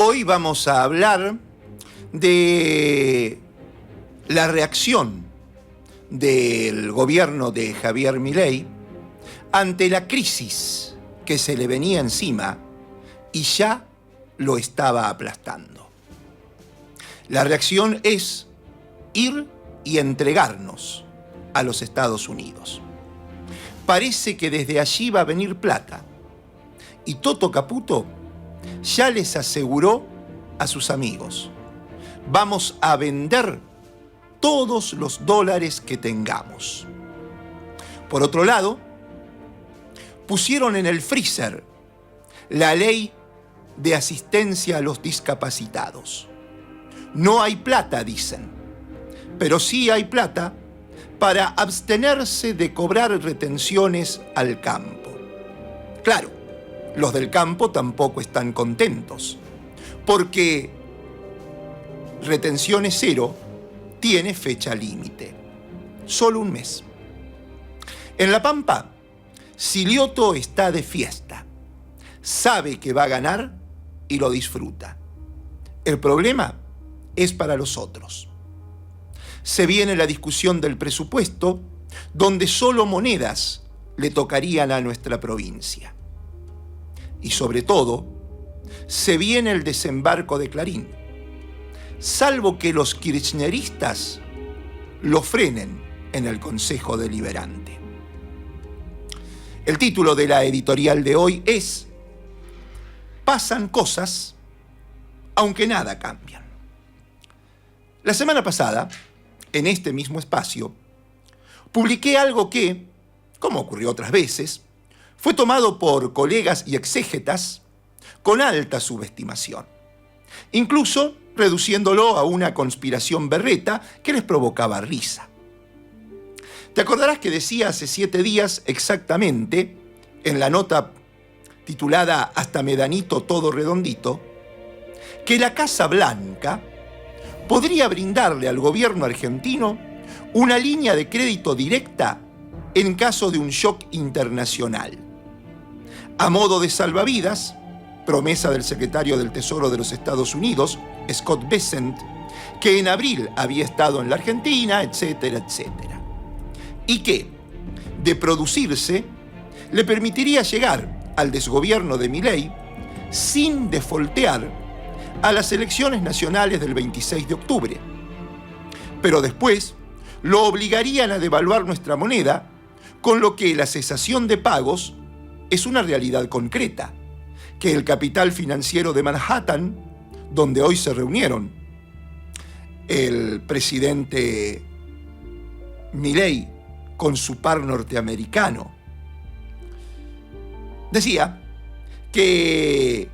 Hoy vamos a hablar de la reacción del gobierno de Javier Milei ante la crisis que se le venía encima y ya lo estaba aplastando. La reacción es ir y entregarnos a los Estados Unidos. Parece que desde allí va a venir plata y Toto Caputo ya les aseguró a sus amigos: vamos a vender todos los dólares que tengamos. Por otro lado, pusieron en el freezer la ley de asistencia a los discapacitados. No hay plata, dicen, pero sí hay plata para abstenerse de cobrar retenciones al campo. Claro, los del campo tampoco están contentos, porque retenciones cero tiene fecha límite, solo un mes. En La Pampa, Silioto está de fiesta, sabe que va a ganar y lo disfruta. El problema es para los otros. Se viene la discusión del presupuesto, donde solo monedas le tocarían a nuestra provincia. Y sobre todo, se viene el desembarco de Clarín, salvo que los kirchneristas lo frenen en el Consejo Deliberante. El título de la editorial de hoy es "Pasan cosas, aunque nada cambian". La semana pasada, en este mismo espacio, publiqué algo que, como ocurrió otras veces, fue tomado por colegas y exégetas con alta subestimación, incluso reduciéndolo a una conspiración berreta que les provocaba risa. Te acordarás que decía hace 7 días exactamente, en la nota titulada "Hasta Medanito todo redondito", que la Casa Blanca podría brindarle al gobierno argentino una línea de crédito directa en caso de un shock internacional. A modo de salvavidas, promesa del secretario del Tesoro de los Estados Unidos, Scott Bessent, que en abril había estado en la Argentina, etcétera, etcétera. Y que, de producirse, le permitiría llegar al desgobierno de Milei sin defoltear a las elecciones nacionales del 26 de octubre. Pero después lo obligarían a devaluar nuestra moneda, con lo que la cesación de pagos es una realidad concreta, que el capital financiero de Manhattan, donde hoy se reunieron el presidente Milei con su par norteamericano, decía que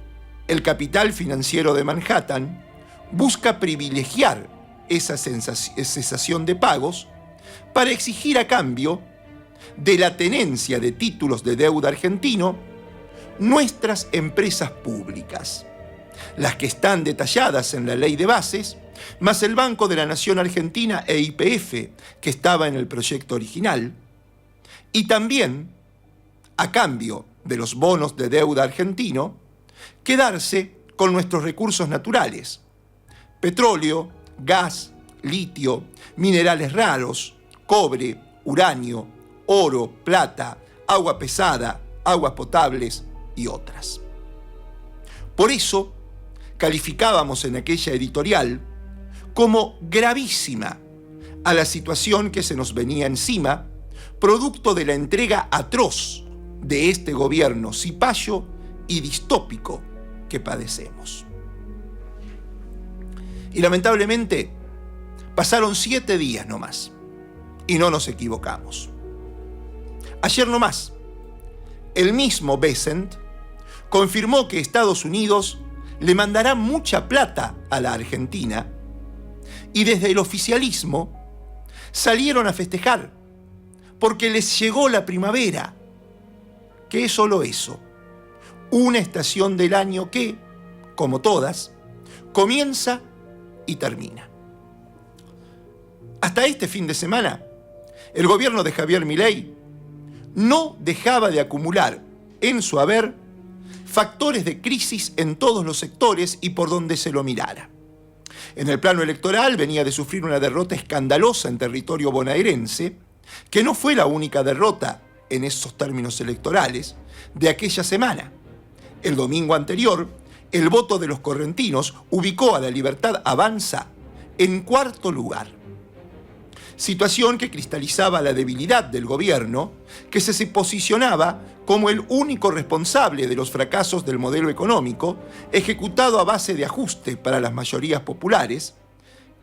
el capital financiero de Manhattan busca privilegiar esa cesación de pagos para exigir a cambio de la tenencia de títulos de deuda argentino nuestras empresas públicas, las que están detalladas en la Ley de Bases, más el Banco de la Nación Argentina e YPF, que estaba en el proyecto original, y también, a cambio de los bonos de deuda argentino, quedarse con nuestros recursos naturales: petróleo, gas, litio, minerales raros, cobre, uranio, oro, plata, agua pesada, aguas potables y otras. Por eso, calificábamos en aquella editorial como gravísima a la situación que se nos venía encima, producto de la entrega atroz de este gobierno cipayo y distópico que padecemos. Y lamentablemente, pasaron 7 días nomás, y no nos equivocamos. Ayer nomás, el mismo Bessent confirmó que Estados Unidos le mandará mucha plata a la Argentina, y desde el oficialismo salieron a festejar, porque les llegó la primavera, que es solo eso, una estación del año que, como todas, comienza y termina. Hasta este fin de semana, el gobierno de Javier Milei no dejaba de acumular en su haber factores de crisis en todos los sectores y por donde se lo mirara. En el plano electoral venía de sufrir una derrota escandalosa en territorio bonaerense, que no fue la única derrota en esos términos electorales de aquella semana. El domingo anterior, el voto de los correntinos ubicó a La Libertad Avanza en cuarto lugar. Situación que cristalizaba la debilidad del gobierno, que se posicionaba como el único responsable de los fracasos del modelo económico, ejecutado a base de ajuste para las mayorías populares,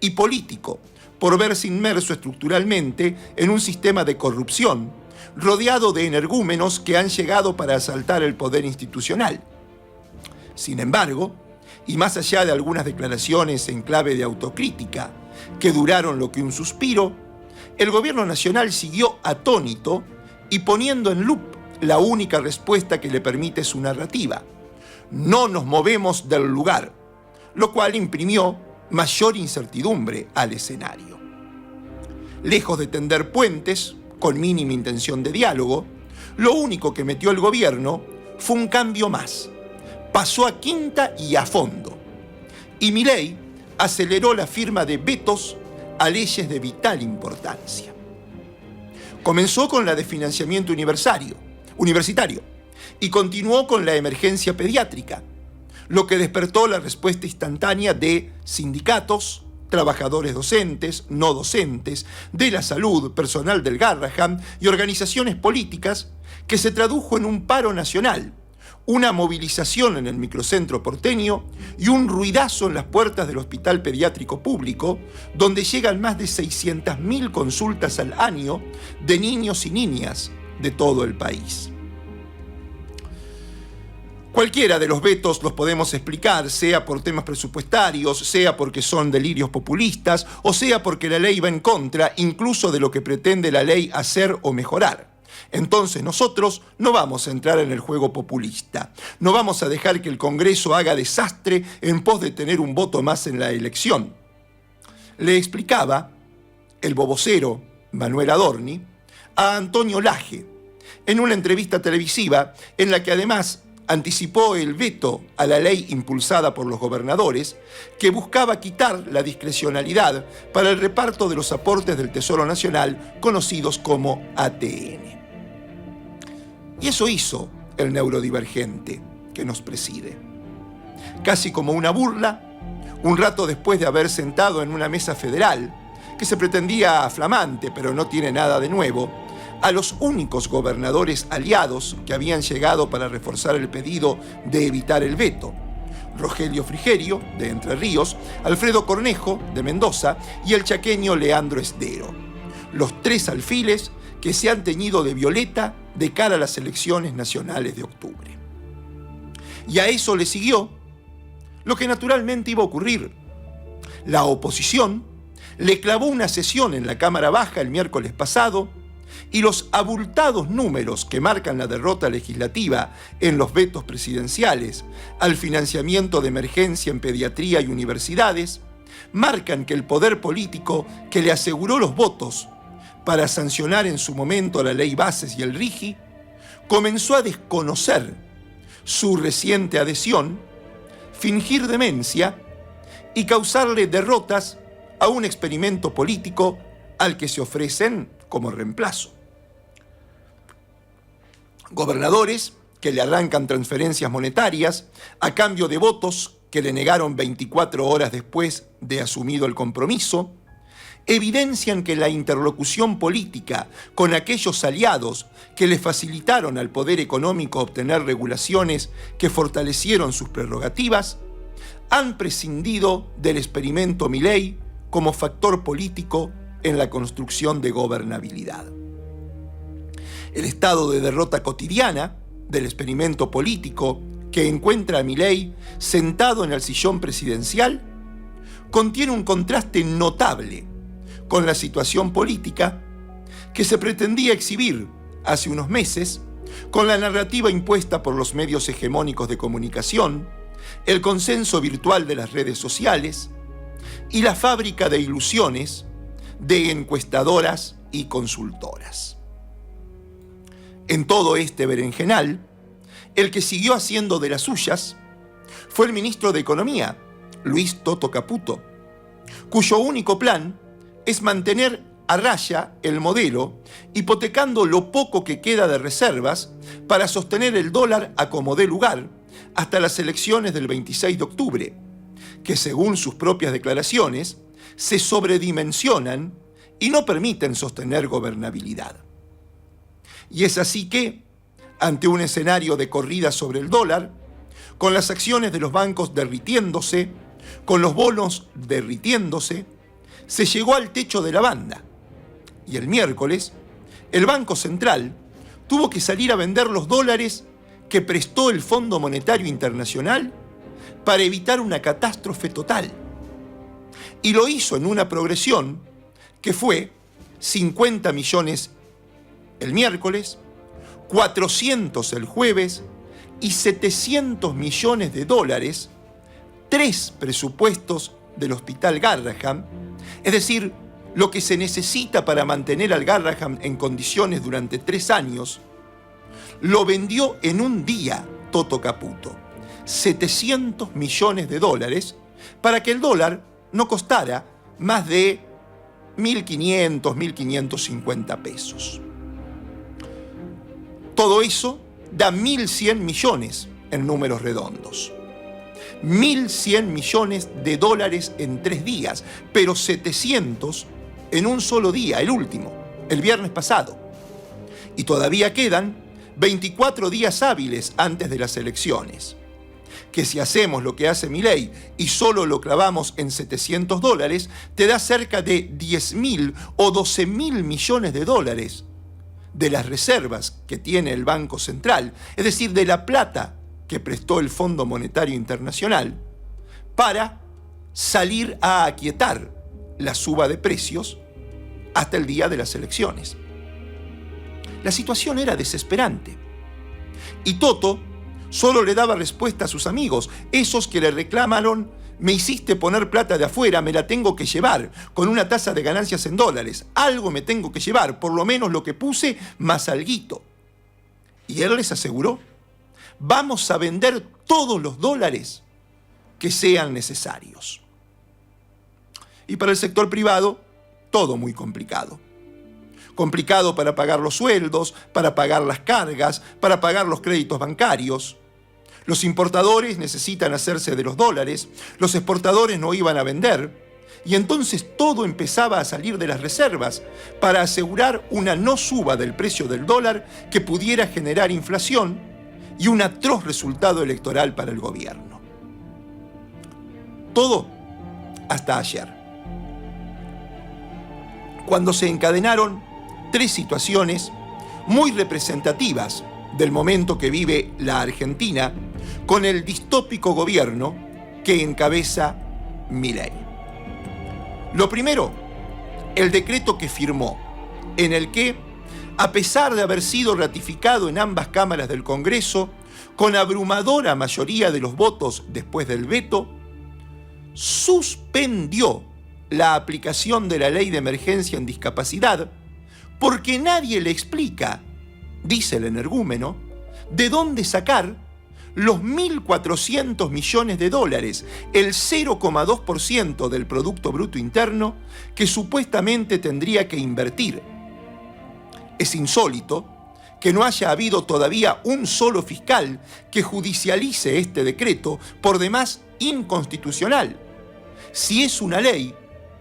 y político, por verse inmerso estructuralmente en un sistema de corrupción, rodeado de energúmenos que han llegado para asaltar el poder institucional. Sin embargo, y más allá de algunas declaraciones en clave de autocrítica, que duraron lo que un suspiro, el gobierno nacional siguió atónito y poniendo en loop la única respuesta que le permite su narrativa: no nos movemos del lugar, lo cual imprimió mayor incertidumbre al escenario. Lejos de tender puentes, con mínima intención de diálogo, lo único que metió el gobierno fue un cambio más. Pasó a quinta y a fondo. Y Milei aceleró la firma de vetos a leyes de vital importancia. Comenzó con la de financiamiento universitario y continuó con la emergencia pediátrica, lo que despertó la respuesta instantánea de sindicatos, trabajadores docentes, no docentes, de la salud, personal del Garrahan y organizaciones políticas, que se tradujo en un paro nacional, una movilización en el microcentro porteño y un ruidazo en las puertas del hospital pediátrico público, donde llegan más de 600.000 consultas al año de niños y niñas de todo el país. Cualquiera de los vetos los podemos explicar, sea por temas presupuestarios, sea porque son delirios populistas, o sea porque la ley va en contra incluso de lo que pretende la ley hacer o mejorar. Entonces nosotros no vamos a entrar en el juego populista. No vamos a dejar que el Congreso haga desastre en pos de tener un voto más en la elección. Le explicaba el bobocero Manuel Adorni a Antonio Laje en una entrevista televisiva en la que además anticipó el veto a la ley impulsada por los gobernadores que buscaba quitar la discrecionalidad para el reparto de los aportes del Tesoro Nacional conocidos como ATN. Y eso hizo el neurodivergente que nos preside. Casi como una burla, un rato después de haber sentado en una mesa federal, que se pretendía flamante pero no tiene nada de nuevo, a los únicos gobernadores aliados que habían llegado para reforzar el pedido de evitar el veto: Rogelio Frigerio, de Entre Ríos, Alfredo Cornejo, de Mendoza, y el chaqueño Leandro Esdero. Los tres alfiles que se han teñido de violeta de cara a las elecciones nacionales de octubre. Y a eso le siguió lo que naturalmente iba a ocurrir. La oposición le clavó una sesión en la Cámara Baja el miércoles pasado y los abultados números que marcan la derrota legislativa en los vetos presidenciales al financiamiento de emergencia en pediatría y universidades marcan que el poder político que le aseguró los votos para sancionar en su momento la Ley Bases y el RIGI comenzó a desconocer su reciente adhesión, fingir demencia y causarle derrotas a un experimento político al que se ofrecen como reemplazo. Gobernadores que le arrancan transferencias monetarias a cambio de votos que le negaron 24 horas después de asumido el compromiso, evidencian que la interlocución política con aquellos aliados que le facilitaron al poder económico obtener regulaciones que fortalecieron sus prerrogativas han prescindido del experimento Milei como factor político en la construcción de gobernabilidad. El estado de derrota cotidiana del experimento político que encuentra a Milei sentado en el sillón presidencial contiene un contraste notable con la situación política que se pretendía exhibir hace unos meses con la narrativa impuesta por los medios hegemónicos de comunicación, el consenso virtual de las redes sociales y la fábrica de ilusiones de encuestadoras y consultoras. En todo este berenjenal, El que siguió haciendo de las suyas fue el ministro de Economía, Luis Toto Caputo, cuyo único plan es mantener a raya el modelo, hipotecando lo poco que queda de reservas para sostener el dólar a como dé lugar hasta las elecciones del 26 de octubre, que según sus propias declaraciones se sobredimensionan y no permiten sostener gobernabilidad. Y es así que, ante un escenario de corrida sobre el dólar, con las acciones de los bancos derritiéndose, con los bonos derritiéndose, se llegó al techo de la banda. Y el miércoles, el Banco Central tuvo que salir a vender los dólares que prestó el Fondo Monetario Internacional para evitar una catástrofe total. Y lo hizo en una progresión que fue 50 millones el miércoles, 400 el jueves y 700 millones de dólares, 3 presupuestos del Hospital Garrahan, es decir, lo que se necesita para mantener al Garrahan en condiciones durante 3 años, lo vendió en un día Toto Caputo, 700 millones de dólares, para que el dólar no costara más de 1.500, 1.550 pesos. Todo eso da 1.100 millones en números redondos. 1.100 millones de dólares en 3 días, pero 700 en un solo día, el último, el viernes pasado. Y todavía quedan 24 días hábiles antes de las elecciones. Que si hacemos lo que hace Milei y solo lo clavamos en 700 dólares, te da cerca de 10.000 o 12.000 millones de dólares de las reservas que tiene el Banco Central, es decir, de la plata que prestó el Fondo Monetario Internacional, para salir a aquietar la suba de precios hasta el día de las elecciones. La situación era desesperante. Y Toto solo le daba respuesta a sus amigos, esos que le reclamaron: me hiciste poner plata de afuera, me la tengo que llevar, con una tasa de ganancias en dólares. Algo me tengo que llevar, por lo menos lo que puse, más alguito. Y él les aseguró: vamos a vender todos los dólares que sean necesarios. Y para el sector privado, todo muy complicado. Complicado para pagar los sueldos, para pagar las cargas, para pagar los créditos bancarios. Los importadores necesitan hacerse de los dólares, los exportadores no iban a vender, y entonces todo empezaba a salir de las reservas para asegurar una no suba del precio del dólar que pudiera generar inflación y un atroz resultado electoral para el gobierno. Todo hasta ayer, cuando se encadenaron 3 situaciones muy representativas del momento que vive la Argentina con el distópico gobierno que encabeza Milei. Lo primero, el decreto que firmó, en el que, a pesar de haber sido ratificado en ambas cámaras del Congreso, con abrumadora mayoría de los votos después del veto, suspendió la aplicación de la ley de emergencia en discapacidad, porque nadie le explica, dice el energúmeno, de dónde sacar los 1.400 millones de dólares, el 0,2% del Producto Bruto Interno, que supuestamente tendría que invertir. Es insólito que no haya habido todavía un solo fiscal que judicialice este decreto, por demás inconstitucional. Si es una ley,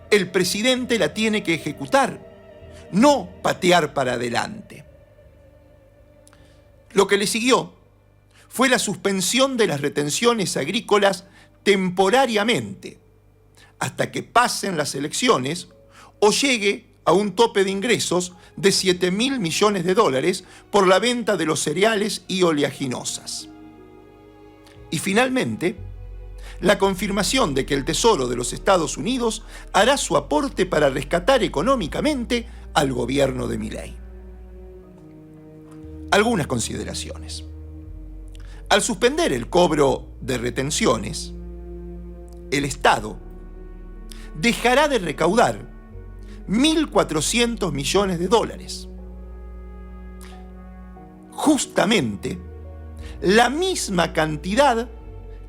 el presidente la tiene que ejecutar, no patear para adelante. Lo que le siguió fue la suspensión de las retenciones agrícolas temporariamente, hasta que pasen las elecciones o llegue a un tope de ingresos de 7.000 millones de dólares por la venta de los cereales y oleaginosas. Y finalmente, la confirmación de que el Tesoro de los Estados Unidos hará su aporte para rescatar económicamente al gobierno de Milei. Algunas consideraciones. Al suspender el cobro de retenciones, el Estado dejará de recaudar 1.400 millones de dólares. Justamente la misma cantidad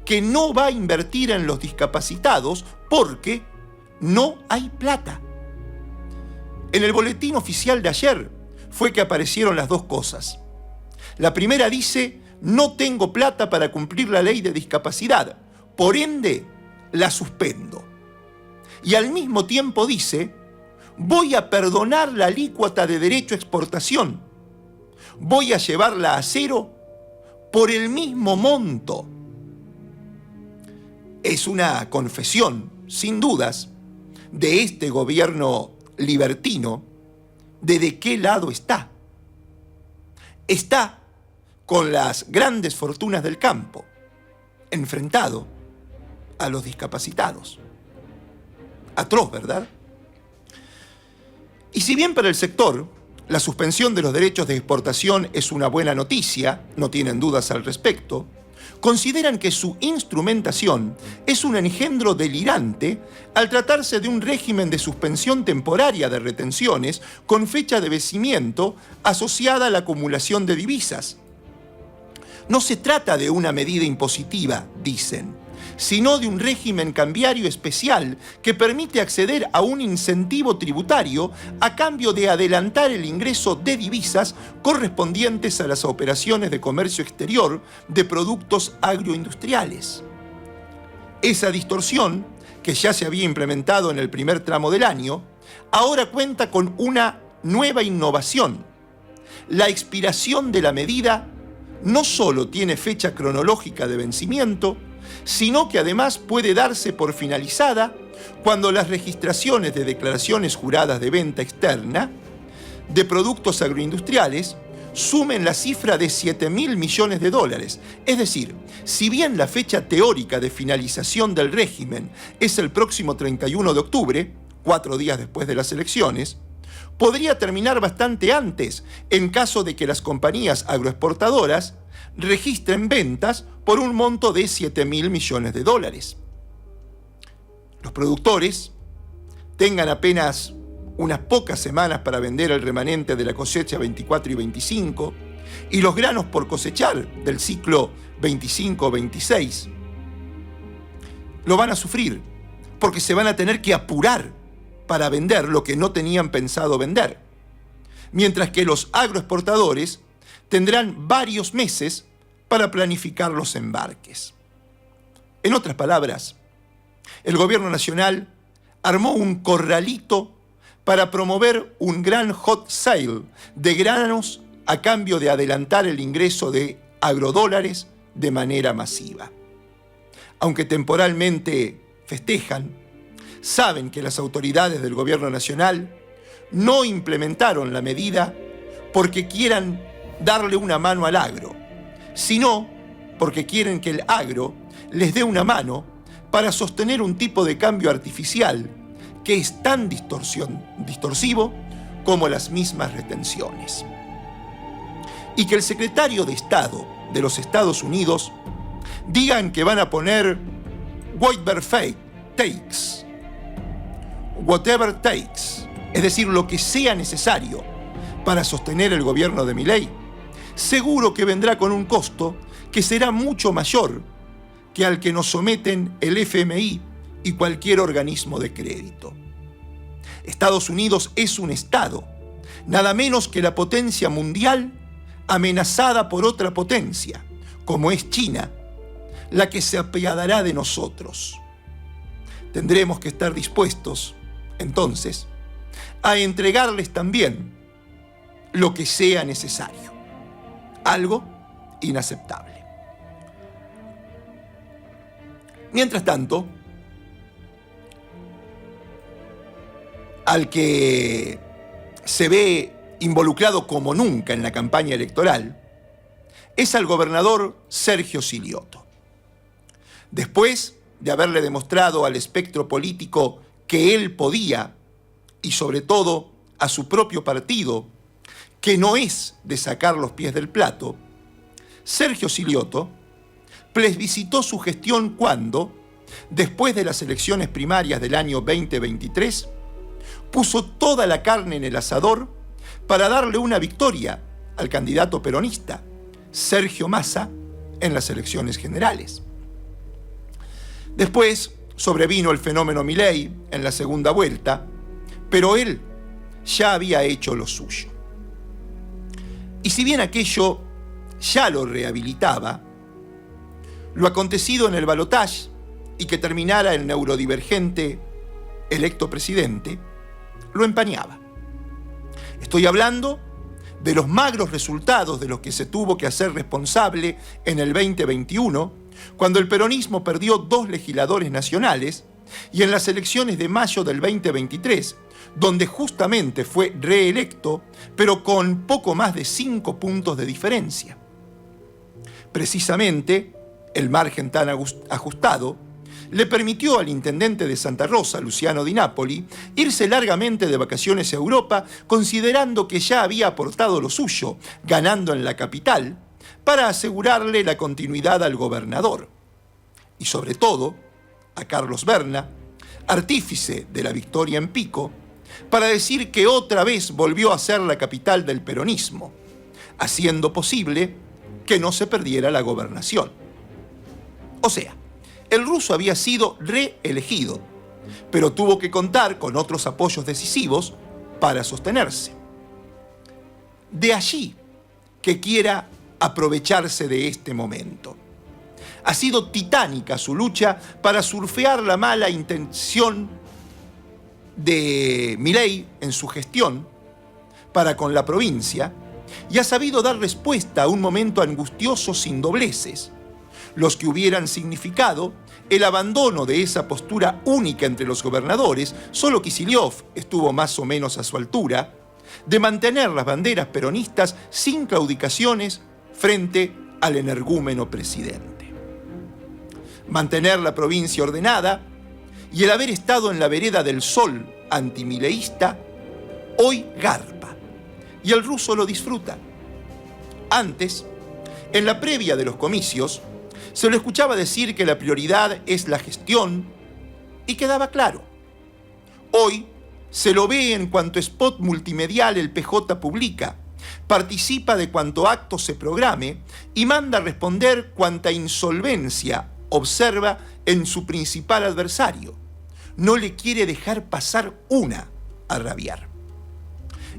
que no va a invertir en los discapacitados porque no hay plata. En el boletín oficial de ayer fue que aparecieron las dos cosas. La primera dice: no tengo plata para cumplir la ley de discapacidad, por ende la suspendo. Y al mismo tiempo dice: voy a perdonar la alícuota de derecho a exportación, voy a llevarla a cero por el mismo monto. Es una confesión, sin dudas, de este gobierno libertino de qué lado está. Está con las grandes fortunas del campo, enfrentado a los discapacitados. Atroz, ¿verdad? Y si bien para el sector la suspensión de los derechos de exportación es una buena noticia, no tienen dudas al respecto, consideran que su instrumentación es un engendro delirante al tratarse de un régimen de suspensión temporaria de retenciones con fecha de vencimiento asociada a la acumulación de divisas. No se trata de una medida impositiva, dicen, sino de un régimen cambiario especial que permite acceder a un incentivo tributario a cambio de adelantar el ingreso de divisas correspondientes a las operaciones de comercio exterior de productos agroindustriales. Esa distorsión, que ya se había implementado en el primer tramo del año, ahora cuenta con una nueva innovación. La expiración de la medida no solo tiene fecha cronológica de vencimiento, sino que además puede darse por finalizada cuando las registraciones de declaraciones juradas de venta externa de productos agroindustriales sumen la cifra de $7.000 millones. Es decir, si bien la fecha teórica de finalización del régimen es el próximo 31 de octubre, 4 días después de las elecciones, podría terminar bastante antes en caso de que las compañías agroexportadoras registren ventas por un monto de $7.000 millones. Los productores tengan apenas unas pocas semanas para vender el remanente de la cosecha 24 y 25 y los granos por cosechar del ciclo 25-26. Lo van a sufrir porque se van a tener que apurar para vender lo que no tenían pensado vender, mientras que los agroexportadores tendrán varios meses para planificar los embarques. En otras palabras, el gobierno nacional armó un corralito para promover un gran hot sale de granos a cambio de adelantar el ingreso de agrodólares de manera masiva. Aunque temporalmente festejan, saben que las autoridades del gobierno nacional no implementaron la medida porque quieran darle una mano al agro, sino porque quieren que el agro les dé una mano para sostener un tipo de cambio artificial que es tan distorsivo como las mismas retenciones. Y que el secretario de Estado de los Estados Unidos digan que van a poner whatever takes, es decir, lo que sea necesario para sostener el gobierno de Milei, seguro que vendrá con un costo que será mucho mayor que al que nos someten el FMI y cualquier organismo de crédito. Estados Unidos es un Estado, nada menos que la potencia mundial amenazada por otra potencia, como es China, la que se apiadará de nosotros. Tendremos que estar dispuestos, entonces, a entregarles también lo que sea necesario. Algo inaceptable. Mientras tanto, al que se ve involucrado como nunca en la campaña electoral es al gobernador Sergio Silioto. Después de haberle demostrado al espectro político que él podía, y sobre todo a su propio partido, que no es de sacar los pies del plato, Sergio Silioto plebiscitó su gestión cuando, después de las elecciones primarias del año 2023, puso toda la carne en el asador para darle una victoria al candidato peronista, Sergio Massa, en las elecciones generales. Después sobrevino el fenómeno Milei en la segunda vuelta, pero él ya había hecho lo suyo. Y si bien aquello ya lo rehabilitaba, lo acontecido en el balotaje y que terminara el neurodivergente electo presidente, lo empañaba. Estoy hablando de los magros resultados de los que se tuvo que hacer responsable en el 2021, cuando el peronismo perdió 2 legisladores nacionales, y en las elecciones de mayo del 2023, donde justamente fue reelecto, pero con poco más de 5 puntos de diferencia. Precisamente, el margen tan ajustado le permitió al intendente de Santa Rosa, Luciano Di Napoli, irse largamente de vacaciones a Europa, considerando que ya había aportado lo suyo, ganando en la capital, para asegurarle la continuidad al gobernador. Y sobre todo, a Carlos Berna, artífice de la victoria en Pico, para decir que otra vez volvió a ser la capital del peronismo, haciendo posible que no se perdiera la gobernación. O sea, el ruso había sido reelegido, pero tuvo que contar con otros apoyos decisivos para sostenerse. De allí que quiera aprovecharse de este momento. Ha sido titánica su lucha para surfear la mala intención de Milei en su gestión para con la provincia y ha sabido dar respuesta a un momento angustioso sin dobleces, los que hubieran significado el abandono de esa postura única entre los gobernadores. Solo Kicillof estuvo más o menos a su altura, de mantener las banderas peronistas sin claudicaciones frente al energúmeno presidente. Mantener la provincia ordenada y el haber estado en la vereda del sol antimileísta, hoy garpa, y el ruso lo disfruta. Antes, en la previa de los comicios, se lo escuchaba decir que la prioridad es la gestión y quedaba claro. Hoy se lo ve en cuanto spot multimedial el PJ publica, participa de cuanto acto se programe y manda responder cuanta insolvencia observa en su principal adversario. No le quiere dejar pasar una a rabiar.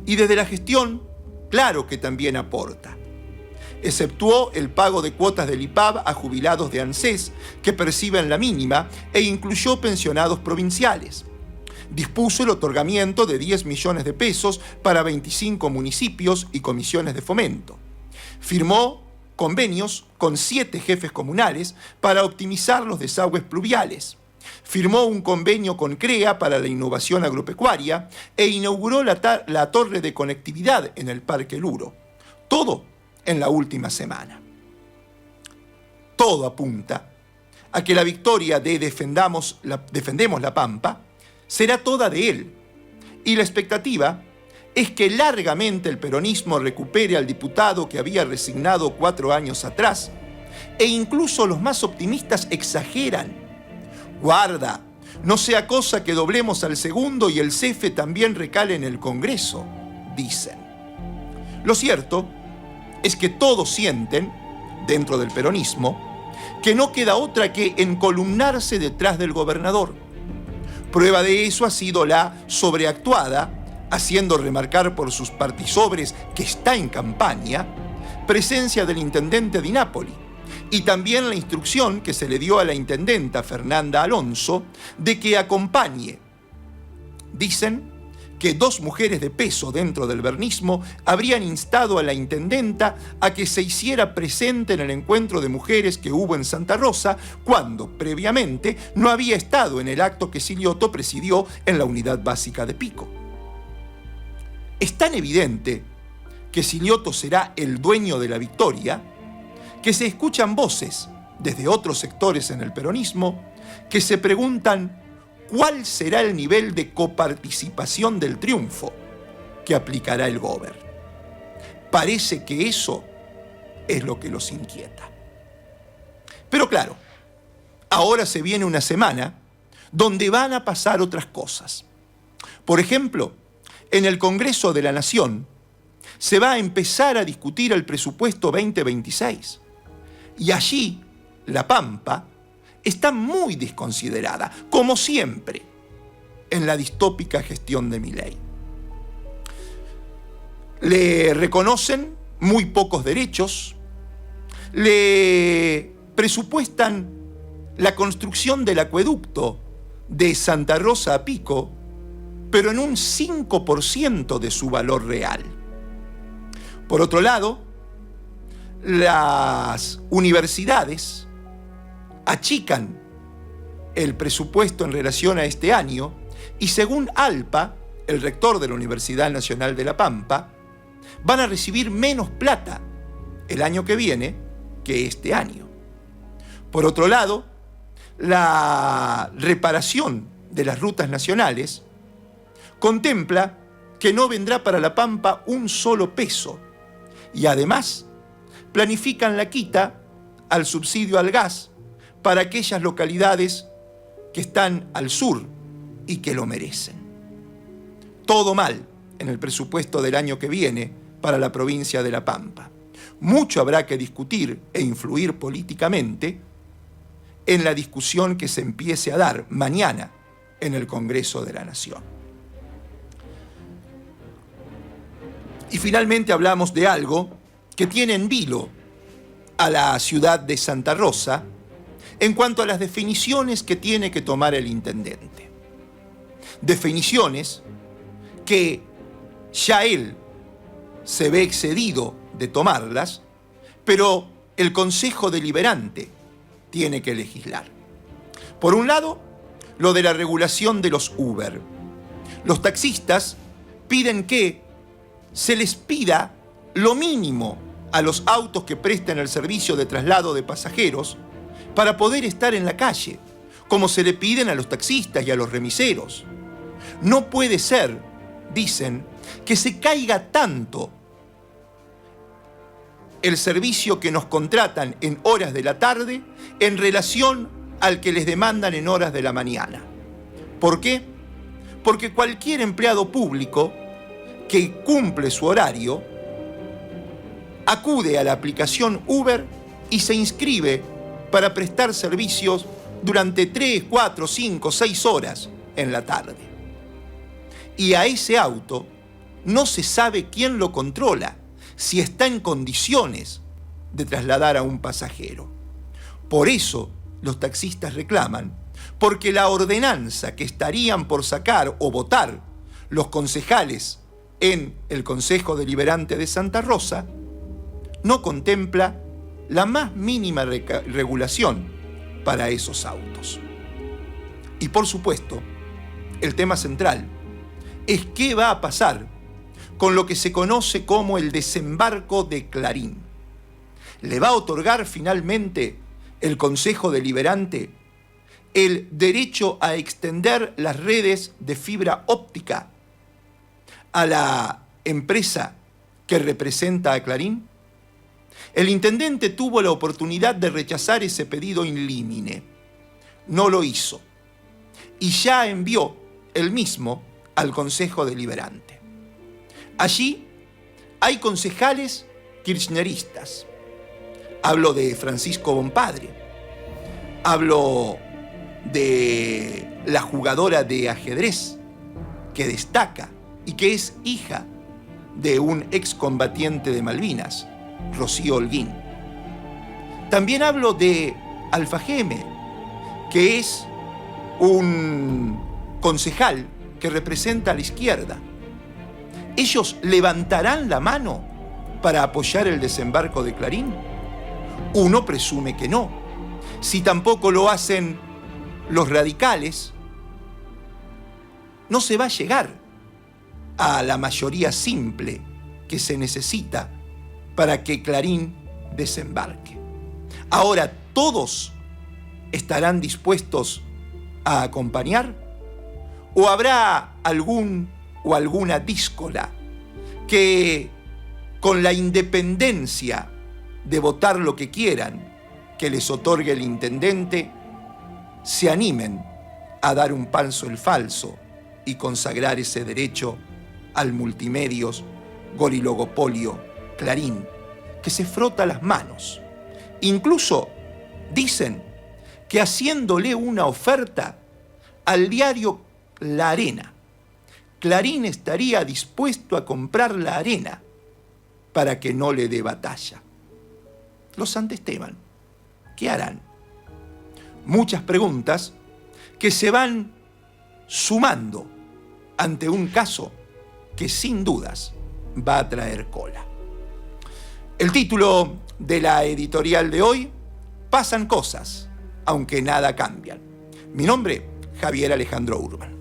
Y desde la gestión, claro que también aporta. Exceptuó el pago de cuotas del IPAB a jubilados de ANSES que perciben la mínima e incluyó pensionados provinciales. Dispuso el otorgamiento de 10 millones de pesos para 25 municipios y comisiones de fomento. Firmó convenios con 7 jefes comunales para optimizar los desagües pluviales. Firmó un convenio con CREA para la innovación agropecuaria e inauguró la torre de conectividad en el Parque Luro. Todo en la última semana. Todo apunta a que la victoria de Defendemos la Pampa será toda de él, y la expectativa es que largamente el peronismo recupere al diputado que había resignado 4 años atrás, e incluso los más optimistas exageran. Guarda, no sea cosa que doblemos al segundo y el CEFE también recale en el Congreso, dicen. Lo cierto es que todos sienten, dentro del peronismo, que no queda otra que encolumnarse detrás del gobernador. Prueba de eso ha sido la sobreactuada, haciendo remarcar por sus partisobres que está en campaña, presencia del intendente Di Napoli, y también la instrucción que se le dio a la intendenta Fernanda Alonso de que acompañe. Dicen que 2 mujeres de peso dentro del bernismo habrían instado a la intendenta a que se hiciera presente en el encuentro de mujeres que hubo en Santa Rosa, cuando previamente no había estado en el acto que Silioto presidió en la unidad básica de Pico. Es tan evidente que Silioto será el dueño de la victoria, que se escuchan voces desde otros sectores en el peronismo que se preguntan ¿cuál será el nivel de coparticipación del triunfo que aplicará el Gober? Parece que eso es lo que los inquieta. Pero claro, ahora se viene una semana donde van a pasar otras cosas. Por ejemplo, en el Congreso de la Nación se va a empezar a discutir el presupuesto 2026. Y allí, La Pampa está muy desconsiderada, como siempre, en la distópica gestión de Milei. Le reconocen muy pocos derechos, le presupuestan la construcción del acueducto de Santa Rosa a Pico, pero en un 5% de su valor real. Por otro lado, las universidades achican el presupuesto en relación a este año y según ALPA, el rector de la Universidad Nacional de La Pampa, van a recibir menos plata el año que viene que este año. Por otro lado, la reparación de las rutas nacionales contempla que no vendrá para La Pampa un solo peso y además planifican la quita al subsidio al gas para aquellas localidades que están al sur y que lo merecen. Todo mal en el presupuesto del año que viene para la provincia de La Pampa. Mucho habrá que discutir e influir políticamente en la discusión que se empiece a dar mañana en el Congreso de la Nación. Y finalmente hablamos de algo que tiene en vilo a la ciudad de Santa Rosa en cuanto a las definiciones que tiene que tomar el intendente. Definiciones que ya él se ve excedido de tomarlas, pero el Consejo Deliberante tiene que legislar. Por un lado, lo de la regulación de los Uber. Los taxistas piden que se les pida lo mínimo a los autos que presten el servicio de traslado de pasajeros para poder estar en la calle, como se le piden a los taxistas y a los remiseros. No puede ser, dicen, que se caiga tanto el servicio que nos contratan en horas de la tarde en relación al que les demandan en horas de la mañana. ¿Por qué? Porque cualquier empleado público que cumple su horario acude a la aplicación Uber y se inscribe para prestar servicios durante 3, 4, 5, 6 horas en la tarde. Y a ese auto no se sabe quién lo controla, si está en condiciones de trasladar a un pasajero. Por eso los taxistas reclaman, porque la ordenanza que estarían por sacar o votar los concejales en el Consejo Deliberante de Santa Rosa no contempla la más mínima regulación para esos autos. Y por supuesto, el tema central es qué va a pasar con lo que se conoce como el desembarco de Clarín. ¿Le va a otorgar finalmente el Consejo Deliberante el derecho a extender las redes de fibra óptica a la empresa que representa a Clarín? El intendente tuvo la oportunidad de rechazar ese pedido in limine. No lo hizo. Y ya envió el mismo al Consejo Deliberante. Allí hay concejales kirchneristas. Hablo de Francisco Bompadre. Hablo de la jugadora de ajedrez que destaca y que es hija de un excombatiente de Malvinas, Rocío Holguín. También hablo de Alfajeme, que es un concejal que representa a la izquierda. ¿Ellos levantarán la mano para apoyar el desembarco de Clarín? Uno presume que no. Si tampoco lo hacen los radicales, no se va a llegar a la mayoría simple que se necesita para que Clarín desembarque. Ahora, ¿todos estarán dispuestos a acompañar? ¿O habrá algún o alguna díscola que, con la independencia de votar lo que quieran que les otorgue el intendente, se animen a dar un paso el falso y consagrar ese derecho al multimedios gorilogopolio Clarín, que se frota las manos Incluso dicen que haciéndole una oferta al diario La Arena, Clarín estaría dispuesto a comprar La Arena para que no le dé batalla. Los Santesteban, ¿qué harán? Muchas preguntas que se van sumando ante un caso que sin dudas va a traer cola. El título de la editorial de hoy: Pasan cosas, aunque nada cambian. Mi nombre, Javier Alejandro Urban.